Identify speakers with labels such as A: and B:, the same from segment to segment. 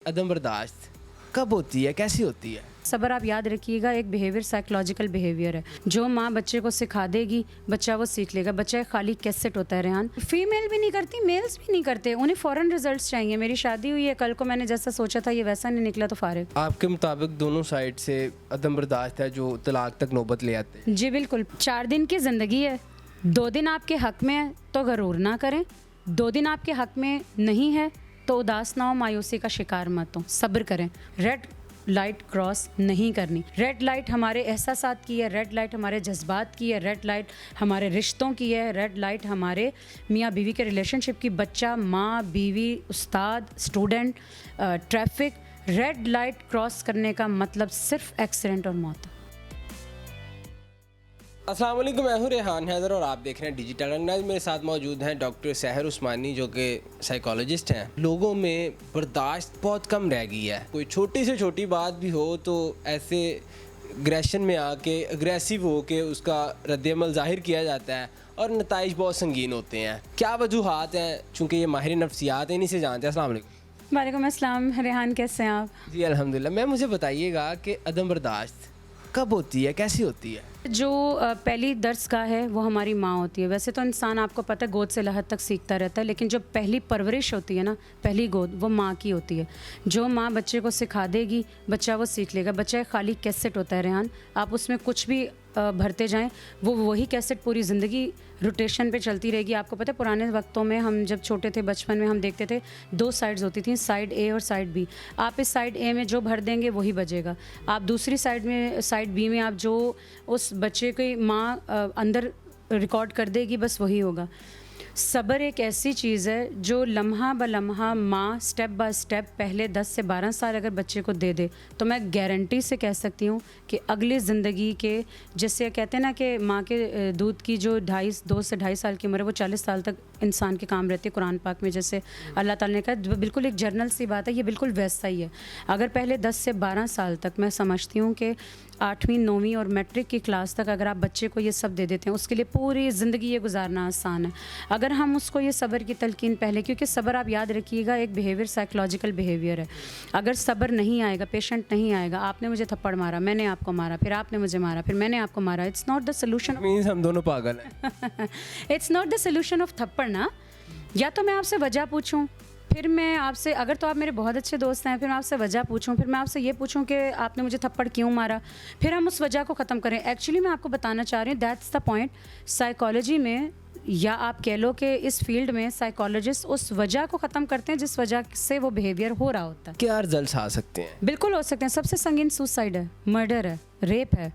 A: अदम बर्दाश्त कब होती है, कैसी होती है?
B: सब्र आप याद रखिएगा एक बिहेवियर साइकोलॉजिकल बिहेवियर है। जो माँ बच्चे को सिखा देगी बच्चा वो सीख लेगा। बच्चा एक खाली कैसेट होता है रेहान। फीमेल भी नहीं करती, मेल्स भी नहीं करते, उन्हें फ़ौरन रिजल्ट्स चाहिए। मेरी शादी हुई है, कल को मैंने जैसा सोचा था ये वैसा नहीं निकला तो फारिग।
A: आपके मुताबिक दोनों साइड से अदम बर्दाश्त है जो तलाक तक नौबत ले आते हैं?
B: जी बिल्कुल। 4 दिन की ज़िंदगी है, 2 दिन आपके हक़ में है तो गरूर ना करें, 2 दिन आपके हक़ में नहीं है तो उदास ना हो, मायूसी का शिकार मत हो, सब्र करें। रेड लाइट क्रॉस नहीं करनी। रेड लाइट हमारे एहसासात की है, रेड लाइट हमारे जज्बात की है, रेड लाइट हमारे रिश्तों की है, रेड लाइट हमारे मियाँ बीवी के रिलेशनशिप की, बच्चा माँ बीवी उस्ताद student traffic. Red light cross करने का मतलब सिर्फ एक्सीडेंट और मौत।
A: अस्सलाम वालेकुम, मैं हूं रेहान हैदर और आप देख रहे हैं डिजिटल अंदाज। मेरे साथ मौजूद हैं डॉक्टर सहर उस्मानी जो कि साइकोलॉजिस्ट हैं। लोगों में बर्दाश्त बहुत कम रह गई है। कोई छोटी से छोटी बात भी हो तो ऐसे एग्रेशन में आके अग्रेसिव हो के उसका रद्द-ए-अमल ज़ाहिर किया जाता है और नताइज बहुत संगीन होते हैं। क्या वजूहात हैं? चूँकि ये माहिर नफ्सियात हैं, इन्हीं से जानते हैं। अस्सलाम वालेकुम।
B: वालेकुम अस्सलाम। रेहान कैसे हैं आप?
A: जी अल्हम्दुलिल्लाह। मैं मुझे बताइएगा कि अदम बर्दाश्त कब होती है, कैसी होती है?
B: जो पहली दर्सगाह है वो हमारी माँ होती है। वैसे तो इंसान आपको पता है गोद से लहद तक सीखता रहता है, लेकिन जो पहली परवरिश होती है ना, पहली गोद, वो माँ की होती है। जो माँ बच्चे को सिखा देगी बच्चा वो सीख लेगा। बच्चा एक खाली कैसेट होता है रेहान, आप उसमें कुछ भी भरते जाएं वो वही कैसेट पूरी ज़िंदगी रोटेशन पे चलती रहेगी। आपको पता है पुराने वक्तों में हम जब छोटे थे बचपन में हम देखते थे 2 साइड्स होती थी, साइड ए और साइड बी। आप इस साइड ए में जो भर देंगे वही बजेगा। आप दूसरी साइड में साइड बी में आप जो उस बच्चे की माँ अंदर रिकॉर्ड कर देगी बस वही होगा। सब्र एक ऐसी चीज़ है जो लम्हा ब लम्हा माँ स्टेप बाय स्टेप पहले 10 से 12 साल अगर बच्चे को दे दे तो मैं गारंटी से कह सकती हूँ कि अगली ज़िंदगी के, जैसे कहते हैं ना कि माँ के दूध की जो 2 से 2.5 साल की उम्र है वो 40 साल तक इंसान के काम रहती है। कुरान पाक में जैसे अल्लाह ताला ने कहा, बिल्कुल एक जर्नल सी बात है, ये बिल्कुल वैसा ही है। अगर पहले 10 से 12 साल तक मैं समझती हूँ कि 8वीं 9वीं और मैट्रिक की क्लास तक अगर आप बच्चे को ये सब दे देते हैं उसके लिए पूरी ज़िंदगी ये गुजारना आसान है। अगर हम उसको ये सब्र की तलकीन पहले, क्योंकि सब्र आप याद रखिएगा एक बिहेवियर साइकोलॉजिकल बिहेवियर है। अगर सब्र नहीं आएगा, पेशेंट नहीं आएगा, आपने मुझे थप्पड़ मारा, मैंने आपको मारा, फिर आपने मुझे मारा, फिर मैंने आपको मारा, it's not the solution.
A: Means हम दोनों पागल हैं।
B: It's not the solution of थप्पड़ ना। या तो मैं आपसे वजह पूछूं, फिर मैं आपसे, अगर तो आप मेरे बहुत अच्छे दोस्त हैं, फिर मैं आपसे वजह पूछूं, फिर मैं आपसे ये पूछूं कि आपने मुझे थप्पड़ क्यों मारा, फिर हम उस वजह को ख़त्म करें। एक्चुअली मैं आपको बताना चाह रही हूँ दैट्स द पॉइंट। साइकोलॉजी में या आप कह लो कि इस फील्ड में साइकोलॉजिस्ट उस वजह को ख़त्म करते हैं जिस वजह से वो बिहेवियर हो रहा होता है।
A: क्या रिजल्ट्स आ सकते हैं?
B: बिल्कुल हो सकते हैं। सबसे संगीन सुसाइड है, मर्डर है, रेप है।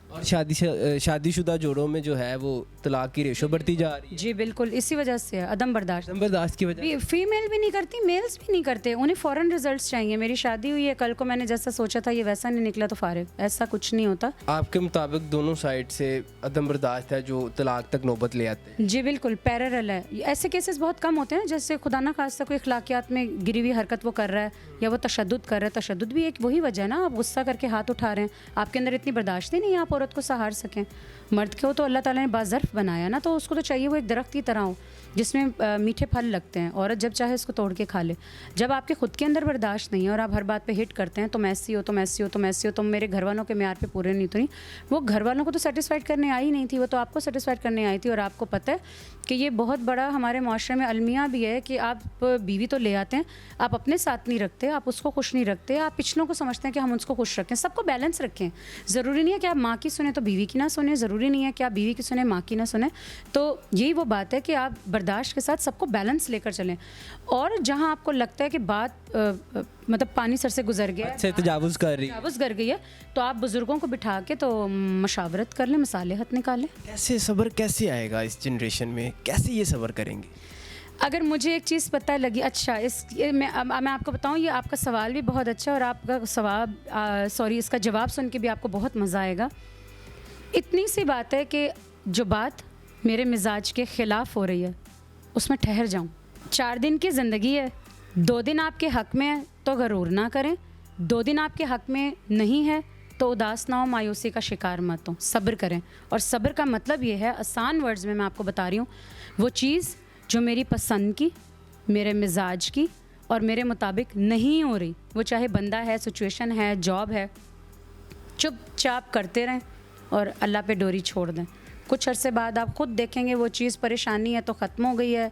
A: और शादीशुदा जोड़ों में जो है वो तलाक की रेशो बढ़ती जा रही है।
B: जी बिल्कुल, इसी वजह से है, अदम बर्दाश्त।
A: अदम बर्दाश्त की वजह।
B: फीमेल भी नहीं करती, मेल्स भी नहीं करते, उन्हें फ़ौरन रिजल्ट्स चाहिए। मेरी शादी हुई है, कल को मैंने जैसा सोचा था ये वैसा नहीं निकला तो फारिग। ऐसा कुछ नहीं होता।
A: आपके मुताबिक दोनों साइड से अदम बर्दाश्त है जो तलाक तक नौबत ले आते हैं?
B: जी बिल्कुल, पैरेलल है। ऐसे केसेस बहुत कम होते हैं जैसे खुदा ना खास्ता कोई अखलाकियात में गिरी हुई हरकत वो कर रहा है या वो तशद्दुद कर रहा है। तशद्दुद भी एक वही वजह है ना, आप गुस्सा करके हाथ उठा रहे हैं, आपके अंदर इतनी बर्दाश्त ही नहीं है आप औरत को सहार सकें। मर्द को तो अल्लाह ताला ने बाज़र्फ बनाया ना, तो उसको तो चाहिए वो एक दरख्त की तरह हो जिसमें मीठे फल लगते हैं। औरत जब चाहे इसको तोड़ के खा ले। जब आपके खुद के अंदर बर्दाश्त नहीं है और आप हर बात पे हिट करते हैं, तुम ऐसी हो, तुम ऐसी हो, तुम ऐसी हो, तुम मेरे घर वालों के म्यार पे पूरे नहीं, तो नहीं, वो घर वालों को तो सेटिस्फाइड करने आई नहीं थी, वो तो आपको सेटिस्फाइड करने आई थी। और आपको पता है कि ये बहुत बड़ा हमारे माशरे में अलमिया भी है कि आप बीवी तो ले आते हैं, आप अपने साथ नहीं रखते, आप उसको खुश नहीं रखते, आप पिछलों को समझते हैं कि हम उसको खुश रखें। सबको बैलेंस रखें। ज़रूरी नहीं है कि आप माँ की सुने तो बीवी की ना सुने, ज़रूरी नहीं है कि आप बीवी की सुने माँ की ना सुने। तो यही वो बात है कि आप बर्दाश्त के साथ सबको बैलेंस लेकर चलें। और जहाँ आपको लगता है कि बात मतलब पानी सर से गुजर गया
A: से तजावुज़ कर रही है,
B: तजावुज़ कर गई है, तो आप बुज़ुर्गों को बिठा के तो मशावरत कर लें, मसाले हथ निकालें।
A: कैसे सब्र कैसे आएगा इस जनरेशन में? कैसे ये सब्र करेंगे?
B: अगर मुझे एक चीज़ पता लगी, अच्छा मैं आपको बताऊं, ये आपका सवाल भी बहुत अच्छा है और आपका इसका जवाब सुन के भी आपको बहुत मज़ा आएगा। इतनी सी बात है कि जो बात मेरे मिजाज के ख़िलाफ़ हो रही है उसमें ठहर जाऊं। 4 दिन की ज़िंदगी है, 2 दिन आपके हक़ में है तो गरूर ना करें, 2 दिन आपके हक़ में नहीं है तो उदास ना हो, मायूसी का शिकार मत हो, सब्र करें। और सब्र का मतलब ये है, आसान वर्ड्स में मैं आपको बता रही हूँ, वो चीज़ जो मेरी पसंद की, मेरे मिजाज की और मेरे मुताबिक नहीं हो रही, वो चाहे बंदा है, सिचुएशन है, जॉब है, चुपचाप करते रहें और अल्लाह पे डोरी छोड़ दें। कुछ अरसे बाद आप खुद देखेंगे वो चीज़, परेशानी है तो ख़त्म हो गई है,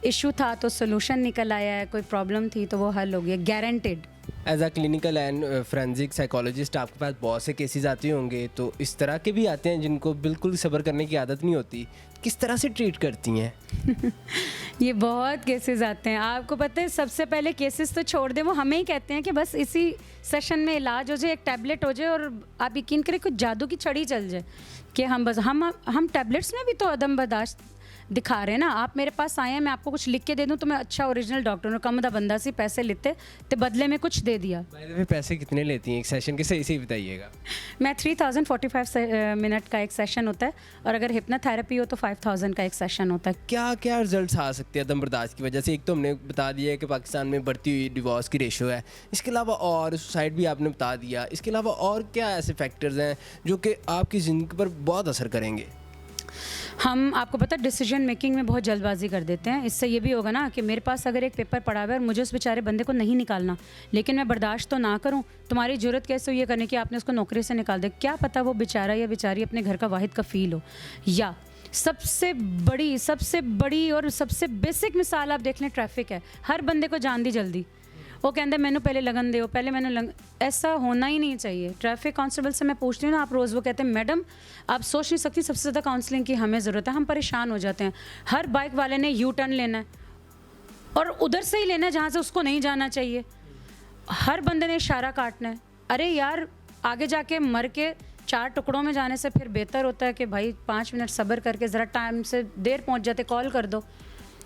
B: इशू था तो सोल्यूशन निकल आया है, कोई प्रॉब्लम थी तो वो हल हो गया, guaranteed.
A: As a clinical and forensic psychologist आपके पास बहुत से केसेस आते होंगे, तो इस तरह के भी आते हैं जिनको बिल्कुल सब्र करने की आदत नहीं होती, किस तरह से ट्रीट करती हैं?
B: ये बहुत केसेस आते हैं। आपको पता है, सबसे पहले केसेस तो छोड़ दें, वो हमें ही कहते हैं कि बस इसी सेशन में इलाज हो जाए, एक टैबलेट हो जाए और आप यकीन करें कुछ जादू की छड़ी चल जाए कि हम टैबलेट्स में भी तो अदम बर्दाश्त दिखा रहे हैं ना। आप मेरे पास आए हैं, मैं आपको कुछ लिख के दे दूं तो मैं अच्छा ओरिजिनल डॉक्टर हूँ, कम दा बंदा सी पैसे लेते तो बदले में कुछ दे दिया।
A: बाय द वे, पैसे कितने लेती हैं एक सेशन के, सही से बताइएगा।
B: मैं 3045 मिनट का एक सेशन होता है, और अगर हिप्नोथेरेपी हो तो 5000 का एक सेशन होता है।
A: क्या क्या रिजल्ट्स आ सकते हैं अदम बर्दाश्त की वजह से? एक तो हमने बता दिया है कि पाकिस्तान में बढ़ती हुई डिवोर्स की रेशो है, इसके अलावा और सुसाइड भी आपने बता दिया, इसके अलावा और क्या ऐसे फैक्टर्स हैं जो कि आपकी ज़िंदगी पर बहुत असर करेंगे?
B: हम, आपको पता है, डिसीजन मेकिंग में बहुत जल्दबाजी कर देते हैं। इससे ये भी होगा ना कि मेरे पास अगर एक पेपर पड़ा हुआ है और मुझे उस बेचारे बंदे को नहीं निकालना, लेकिन मैं बर्दाश्त तो ना करूं, तुम्हारी ज़रूरत कैसे हुई ये करने की आपने उसको नौकरी से निकाल दे। क्या पता वो बेचारा या बेचारी अपने घर का वाहिद कफ़ील हो। या सबसे बड़ी और सबसे बेसिक मिसाल आप देख लें, ट्रैफिक है। हर बंदे को जान दी जल्दी, वो कहते हैं मैंने पहले लगन दे, पहले मैंने ऐसा होना ही नहीं चाहिए। ट्रैफिक कांस्टेबल से मैं पूछती हूँ ना आप रोज़, वो कहते हैं मैडम आप सोच नहीं सकती, सबसे ज़्यादा काउंसलिंग की हमें ज़रूरत है, हम परेशान हो जाते हैं। हर बाइक वाले ने यू टर्न लेना है और उधर से ही लेना है जहाँ से उसको नहीं जाना चाहिए। हर बंदे ने इशारा काटना है। अरे यार, आगे जाके मर के 4 टुकड़ों में जाने से फिर बेहतर होता है कि भाई 5 मिनट सब्र करके ज़रा टाइम से देर पहुँच जाते, कॉल कर दो।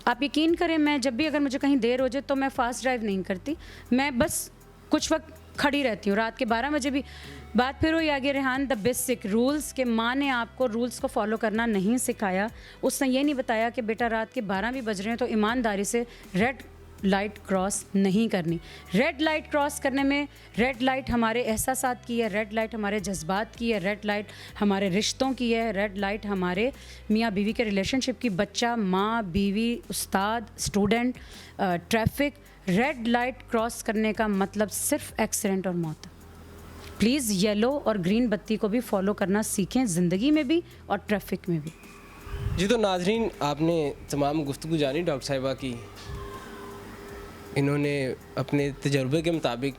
B: आप यकीन करें, मैं जब भी अगर मुझे कहीं देर हो जाए तो मैं फ़ास्ट ड्राइव नहीं करती, मैं बस कुछ वक्त खड़ी रहती हूँ। रात के 12 बजे भी बात फिर हुई आगे, रेहान द बेसिक रूल्स के माँ ने आपको रूल्स को फॉलो करना नहीं सिखाया। उसने ये नहीं बताया कि बेटा रात के 12 भी बज रहे हैं तो ईमानदारी से रेड लाइट क्रॉस नहीं करनी। रेड लाइट क्रॉस करने में, रेड लाइट हमारे एहसासात की है, रेड लाइट हमारे जज्बात की है, रेड लाइट हमारे रिश्तों की है, रेड लाइट हमारे मियाँ बीवी के रिलेशनशिप की, बच्चा, माँ, बीवी, उस्ताद, student, traffic. Red light cross करने का मतलब सिर्फ एक्सीडेंट और मौत। प्लीज़ येलो और ग्रीन बत्ती को भी फॉलो करना सीखें, ज़िंदगी में भी और ट्रैफिक में भी।
A: जी, तो नाजरीन, आपने तमाम गुफ्तगू जानी डॉक्टर साहिबा की। इन्होंने अपने तजर्बे के मुताबिक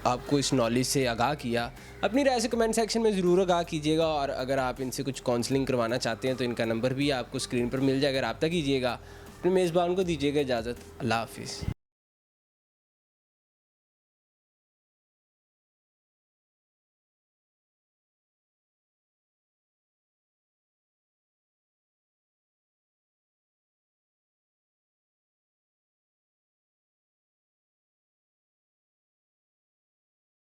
A: आपको इस नॉलेज से आगाह किया। अपनी राय से कमेंट सेक्शन में ज़रूर आगाह कीजिएगा, और अगर आप इनसे कुछ काउंसलिंग करवाना चाहते हैं तो इनका नंबर भी आपको स्क्रीन पर मिल जाएगा, रब्ता कीजिएगा। अपने मेज़बान को दीजिएगा इजाज़त। अल्लाह हाफिज़।